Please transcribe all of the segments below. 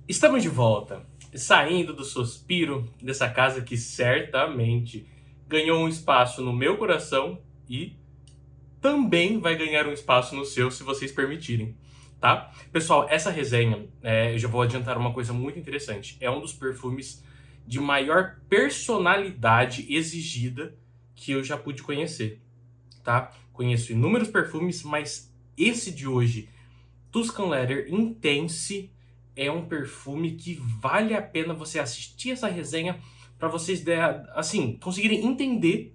Estamos de volta, saindo do suspiro dessa casa que certamente ganhou um espaço no meu coração e também vai ganhar um espaço no seu, se vocês permitirem, tá? Pessoal, essa resenha, eu já vou adiantar uma coisa muito interessante. É um dos perfumes de maior personalidade exigida que eu já pude conhecer, tá? Conheço inúmeros perfumes, mas esse de hoje, Tuscan Leather Intense, é um perfume que vale a pena você assistir essa resenha para vocês assim, conseguirem entender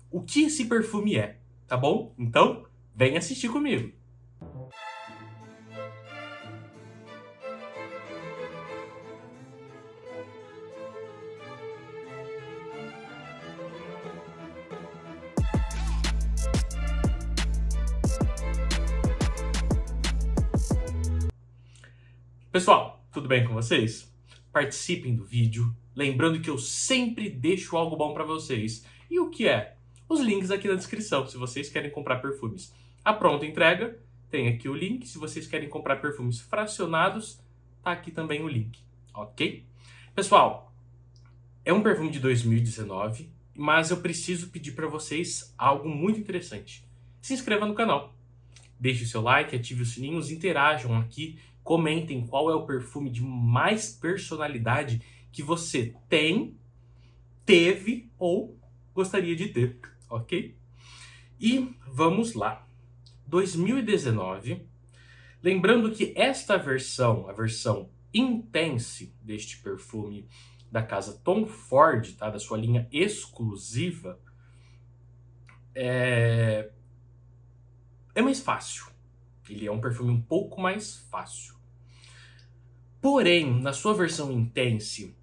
o que esse perfume é, tá bom? Então, vem assistir comigo. Pessoal, tudo bem com vocês? Participem do vídeo, lembrando que eu sempre deixo algo bom para vocês. E o que é? Os links aqui na descrição, se vocês querem comprar perfumes à pronta entrega, tem aqui o link. Se vocês querem comprar perfumes fracionados, tá aqui também o link, ok? Pessoal, é um perfume de 2019, mas eu preciso pedir para vocês algo muito interessante. Se inscreva no canal, deixe o seu like, ative os sininhos, interajam aqui, comentem qual é o perfume de mais personalidade que você tem, teve ou gostaria de ter, ok? E vamos lá. 2019, lembrando que esta versão, a versão Intense deste perfume da casa Tom Ford, tá? Da sua linha exclusiva, é mais fácil. Ele é um perfume um pouco mais fácil. Porém, na sua versão Intense,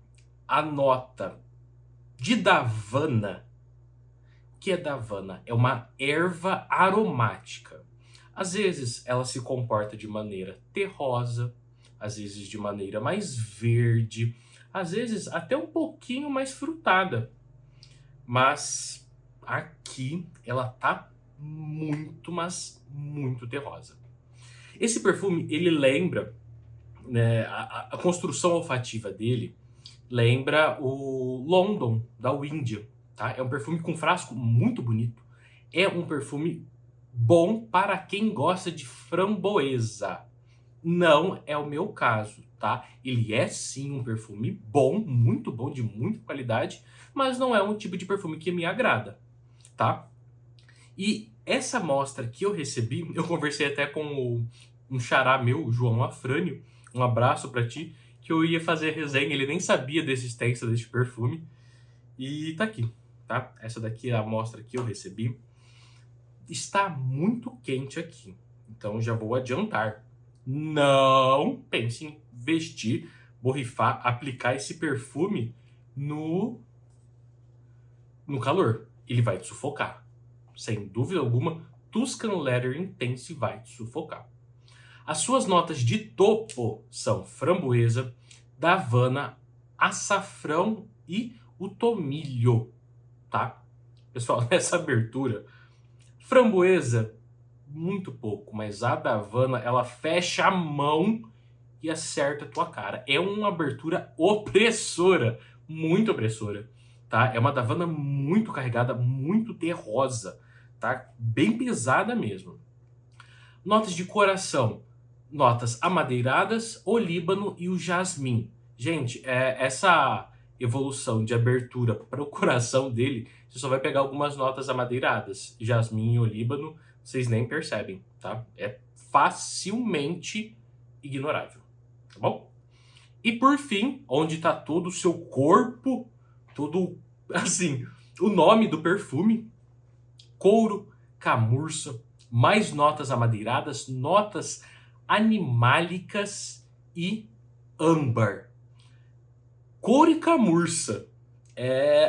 a nota de Davana, o que é Davana? É uma erva aromática. Às vezes ela se comporta de maneira terrosa, às vezes de maneira mais verde, às vezes até um pouquinho mais frutada. Mas aqui ela tá muito, mas muito terrosa. Esse perfume, ele lembra, né, a construção olfativa dele lembra o London, da Windia, tá? É um perfume com frasco muito bonito. É um perfume bom para quem gosta de framboesa. Não é o meu caso, tá? Ele é sim um perfume bom, muito bom, de muita qualidade, mas não é um tipo de perfume que me agrada, tá? E essa amostra que eu recebi, eu conversei até com um xará meu, o João Afrânio, um abraço pra ti, que eu ia fazer resenha, ele nem sabia da existência deste perfume, e tá aqui, tá? Essa daqui é a amostra que eu recebi. Está muito quente aqui, então já vou adiantar. Não pense em vestir, borrifar, aplicar esse perfume no calor. Ele vai te sufocar. Sem dúvida alguma, Tuscan Leather Intense vai te sufocar. As suas notas de topo são framboesa, davana, açafrão e o tomilho, tá? Pessoal, nessa abertura, framboesa, muito pouco, mas a davana, ela fecha a mão e acerta a tua cara. É uma abertura opressora, muito opressora, tá? É uma davana muito carregada, muito terrosa, tá? Bem pesada mesmo. Notas de coração, notas amadeiradas, o líbano e o jasmim. Gente, essa evolução de abertura para o coração dele, você só vai pegar algumas notas amadeiradas. Jasmim e o líbano, vocês nem percebem, tá? É facilmente ignorável, tá bom? E por fim, onde está todo o seu corpo, todo, assim, o nome do perfume, couro, camurça, mais notas amadeiradas, notas animálicas e âmbar. Couro e camurça.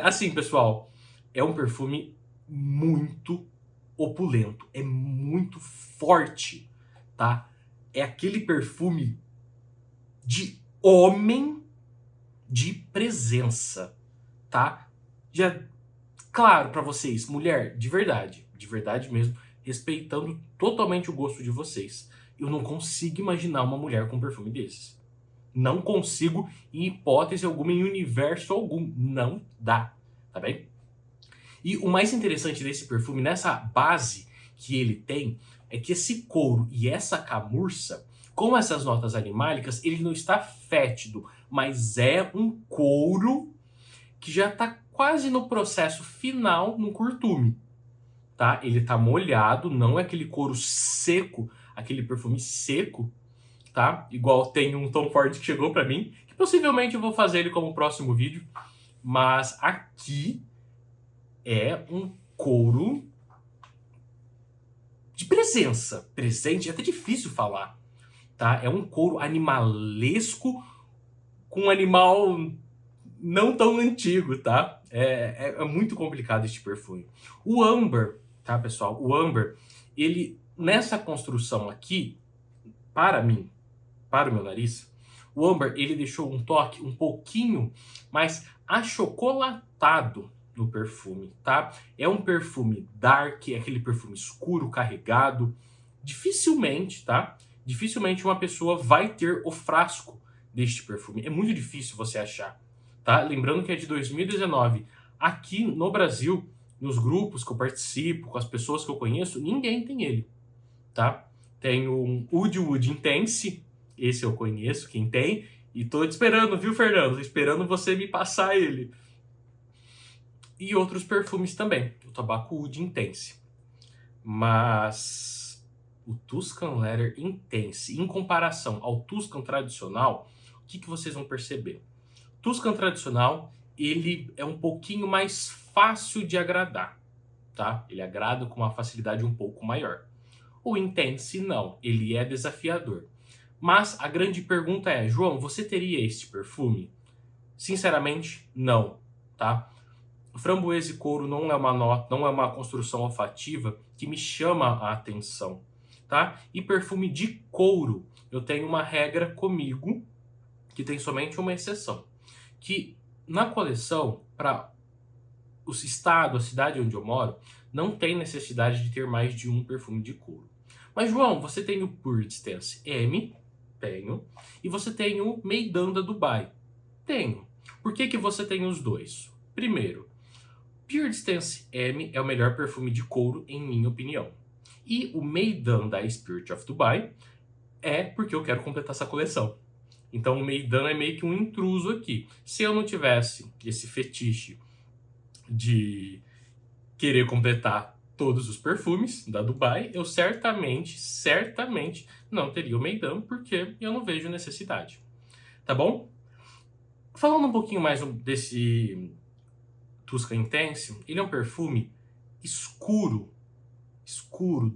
Assim, pessoal, é um perfume muito opulento, é muito forte, tá? É aquele perfume de homem de presença, tá? Já, claro, pra vocês, mulher, de verdade mesmo, respeitando totalmente o gosto de vocês. Eu não consigo imaginar uma mulher com um perfume desses. Não consigo, em hipótese alguma, em universo algum. Não dá, tá bem? E o mais interessante desse perfume, nessa base que ele tem, é que esse couro e essa camurça, com essas notas animálicas, ele não está fétido, mas é um couro que já está quase no processo final no curtume, tá? Ele tá molhado, não é aquele couro seco, aquele perfume seco, tá? Igual tem um Tom Ford que chegou para mim, que possivelmente eu vou fazer ele como próximo vídeo, mas aqui é um couro de presença. Presente, é até difícil falar, tá? É um couro animalesco com um animal não tão antigo, tá? É muito complicado este perfume. O Amber, tá, pessoal? O Amber, ele, nessa construção aqui, para mim, para o meu nariz, o Amber, ele deixou um toque um pouquinho mais achocolatado no perfume, tá? É um perfume dark, é aquele perfume escuro, carregado. Dificilmente, tá? Dificilmente uma pessoa vai ter o frasco deste perfume. É muito difícil você achar, tá? Lembrando que é de 2019. Aqui no Brasil, nos grupos que eu participo, com as pessoas que eu conheço, ninguém tem ele, tá? Tem um Wood Intense, esse eu conheço, quem tem, e tô te esperando, viu, Fernando? Tô esperando você me passar ele. E outros perfumes também, o Tobacco Wood Intense. Mas o Tuscan Leather Intense, em comparação ao Tuscan tradicional, o que vocês vão perceber? O Tuscan tradicional, ele é um pouquinho mais fácil de agradar, tá? Ele agrada com uma facilidade um pouco maior. O Intense não, ele é desafiador. Mas a grande pergunta é, João, você teria este perfume? Sinceramente, não, tá? Framboesa e couro não é uma nota, não é uma construção olfativa que me chama a atenção, tá? E perfume de couro, eu tenho uma regra comigo que tem somente uma exceção, que na coleção, para o estado, a cidade onde eu moro, não tem necessidade de ter mais de um perfume de couro. Mas, João, você tem o Pure Distance M? Tenho. E você tem o Meidan da Dubai? Tenho. Por que você tem os dois? Primeiro, Pure Distance M é o melhor perfume de couro, em minha opinião. E o Meidan da Spirit of Dubai é porque eu quero completar essa coleção. Então o Meidan é meio que um intruso aqui. Se eu não tivesse esse fetiche de querer completar todos os perfumes da Dubai, eu certamente não teria o Meidan, porque eu não vejo necessidade. Tá bom? Falando um pouquinho mais desse Tuscan Intense, ele é um perfume escuro,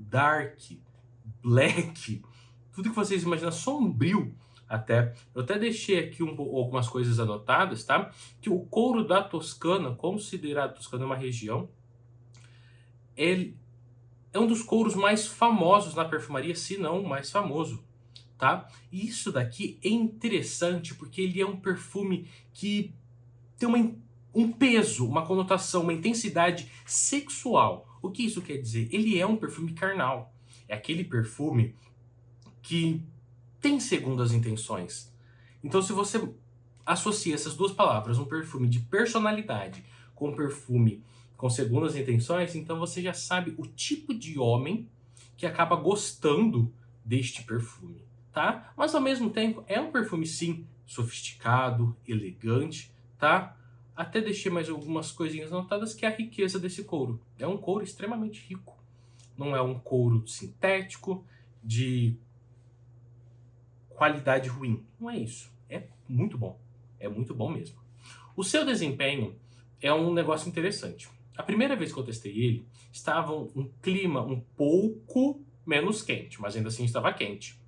dark, black, tudo que vocês imaginam, sombrio até. Eu até deixei aqui algumas coisas anotadas, tá? Que o couro da Toscana, considerado a Toscana uma região, ele é um dos couros mais famosos na perfumaria, se não o mais famoso, tá? E isso daqui é interessante porque ele é um perfume que tem um peso, uma conotação, uma intensidade sexual. O que isso quer dizer? Ele é um perfume carnal. É aquele perfume que tem segundas intenções. Então, se você associa essas duas palavras, um perfume de personalidade com um perfume com segundas intenções, então você já sabe o tipo de homem que acaba gostando deste perfume, tá? Mas ao mesmo tempo é um perfume sim sofisticado, elegante, tá? Até deixei mais algumas coisinhas anotadas, que é a riqueza desse couro. É um couro extremamente rico. Não é um couro sintético de qualidade ruim. Não é isso. É muito bom. É muito bom mesmo. O seu desempenho é um negócio interessante. A primeira vez que eu testei ele, estava um clima um pouco menos quente, mas ainda assim estava quente,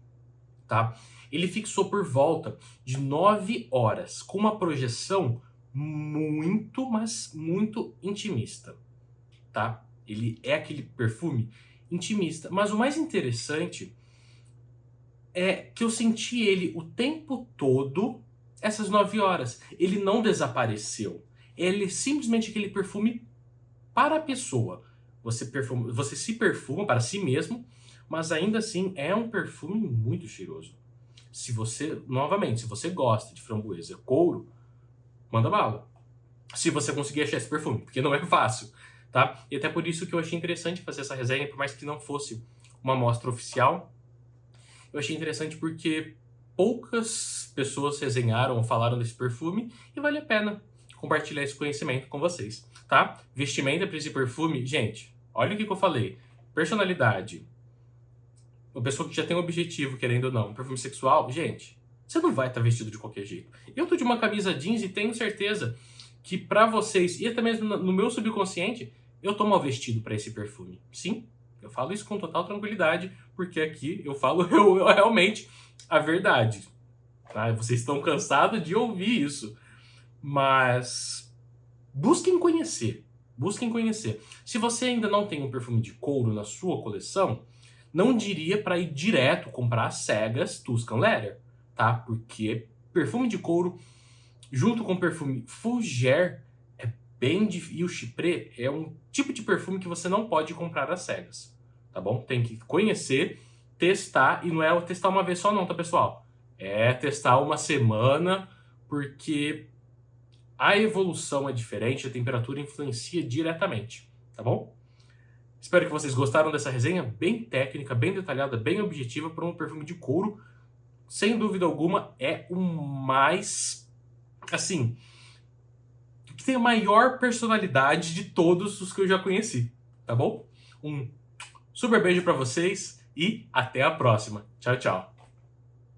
tá? Ele fixou por volta de 9 horas, com uma projeção muito, mas muito intimista, tá? Ele é aquele perfume intimista, mas o mais interessante é que eu senti ele o tempo todo, essas 9 horas. Ele não desapareceu. Ele é simplesmente aquele perfume para a pessoa. Você se perfuma para si mesmo, mas ainda assim é um perfume muito cheiroso. Se você, novamente, se você gosta de framboesa, couro, manda bala. Se você conseguir achar esse perfume, porque não é fácil, tá? E até por isso que eu achei interessante fazer essa resenha, por mais que não fosse uma amostra oficial, eu achei interessante porque poucas pessoas resenharam ou falaram desse perfume e vale a pena compartilhar esse conhecimento com vocês, tá? Vestimenta para esse perfume, gente, olha o que eu falei. Personalidade, uma pessoa que já tem um objetivo, querendo ou não, um perfume sexual, gente, você não vai estar vestido de qualquer jeito. Eu tô de uma camisa jeans e tenho certeza que pra vocês, e até mesmo no meu subconsciente, eu tô mal vestido pra esse perfume. Sim, eu falo isso com total tranquilidade, porque aqui eu falo realmente a verdade. Tá? Vocês estão cansados de ouvir isso, mas busquem conhecer. Busquem conhecer. Se você ainda não tem um perfume de couro na sua coleção, não diria para ir direto comprar cegas Tuscan Leather, tá? Porque perfume de couro junto com perfume Fougère é bem difícil. E o Chypre é um tipo de perfume que você não pode comprar às cegas, tá bom? Tem que conhecer, testar, e não é testar uma vez só não, tá, pessoal? É testar uma semana, porque a evolução é diferente, a temperatura influencia diretamente, tá bom? Espero que vocês gostaram dessa resenha bem técnica, bem detalhada, bem objetiva para um perfume de couro. Sem dúvida alguma, é o mais, assim, que tem a maior personalidade de todos os que eu já conheci, tá bom? Um super beijo para vocês e até a próxima. Tchau, tchau.